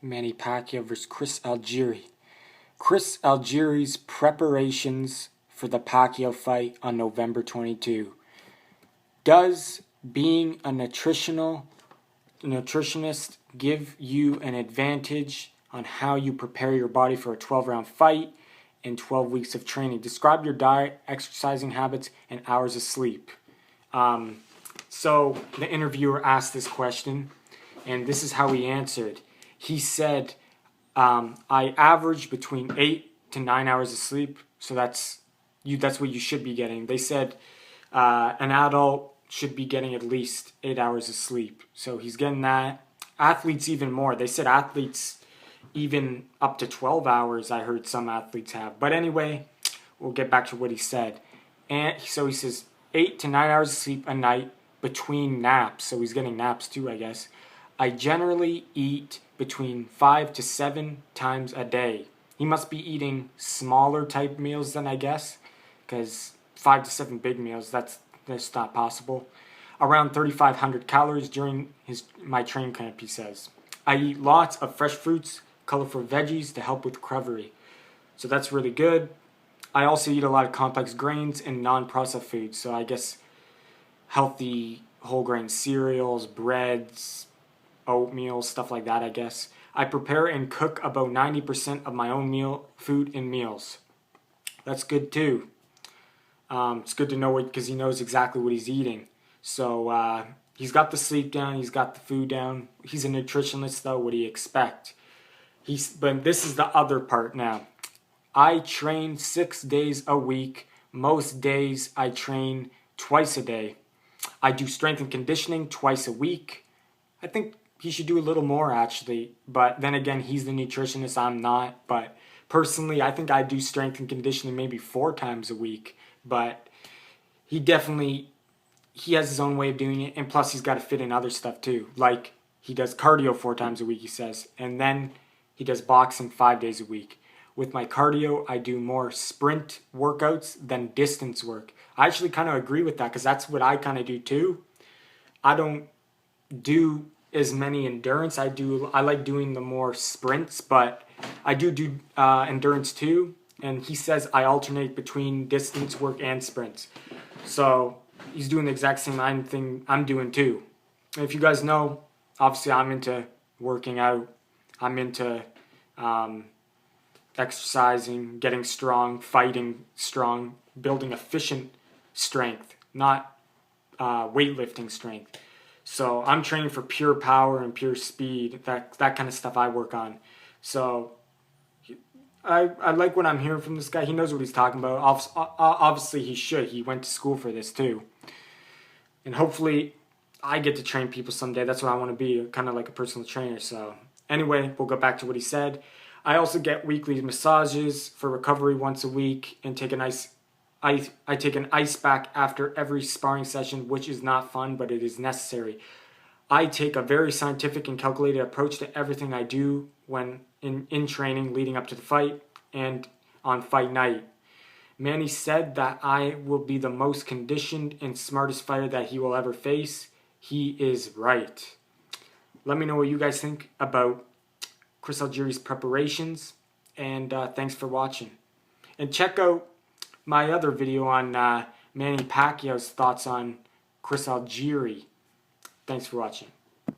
Manny Pacquiao versus Chris Algieri. Chris Algieri's preparations for the Pacquiao fight on November 22. Does being a nutritionist give you an advantage on how you prepare your body for a 12-round fight and 12 weeks of training? Describe your diet, exercising habits, and hours of sleep. So the interviewer asked this question, and this is how he answered. He said, I average between 8 to 9 hours of sleep, so that's what you should be getting. They said an adult should be getting at least 8 hours of sleep, so he's getting that. Athletes even more. They said athletes even up to 12 hours, I heard some athletes have. But anyway, we'll get back to what he said. And so he says 8 to 9 hours of sleep a night between naps, so he's getting naps too, I guess. I generally eat between 5 to 7 times a day. He must be eating smaller type meals then, I guess, because 5 to 7 big meals, that's not possible. Around 3,500 calories during my training camp, he says. I eat lots of fresh fruits, colorful veggies to help with recovery. So that's really good. I also eat a lot of complex grains and non-processed foods, so I guess healthy whole grain cereals, breads, oatmeal, stuff like that, I guess. I prepare and cook about 90% of my own food and meals. That's good too. It's good to know it because he knows exactly what he's eating. So he's got the sleep down, he's got the food down. He's a nutritionist though, what do you expect? But this is the other part now. I train 6 days a week. Most days I train twice a day. I do strength and conditioning twice a week. I think he should do a little more actually, but then again, he's the nutritionist, I'm not. But personally, I think I do strength and conditioning maybe 4 times a week, but he has his own way of doing it, and plus he's got to fit in other stuff too. Like he does cardio 4 times a week, he says, and then he does boxing 5 days a week. With my cardio, I do more sprint workouts than distance work. I actually kind of agree with that because that's what I kind of do too. I don't do as many endurance. I like doing the more sprints, but I do endurance too. And he says I alternate between distance work and sprints. So he's doing the exact same thing I'm doing too. And if you guys know, obviously I'm into working out. I'm into exercising, getting strong, fighting strong, building efficient strength, not weightlifting strength. So I'm training for pure power and pure speed, that kind of stuff I work on. So I like what I'm hearing from this guy. He knows what he's talking about. Obviously he should. He went to school for this too. And hopefully I get to train people someday. That's what I want to be, kind of like a personal trainer. So anyway, we'll go back to what he said. I also get weekly massages for recovery once a week and I take an ice bath after every sparring session, which is not fun, but it is necessary. I take a very scientific and calculated approach to everything I do when in training leading up to the fight and on fight night. Manny said that I will be the most conditioned and smartest fighter that he will ever face. He is right. Let me know what you guys think about Chris Algieri's preparations, and thanks for watching. And check out my other video on Manny Pacquiao's thoughts on Chris Algieri. Thanks for watching.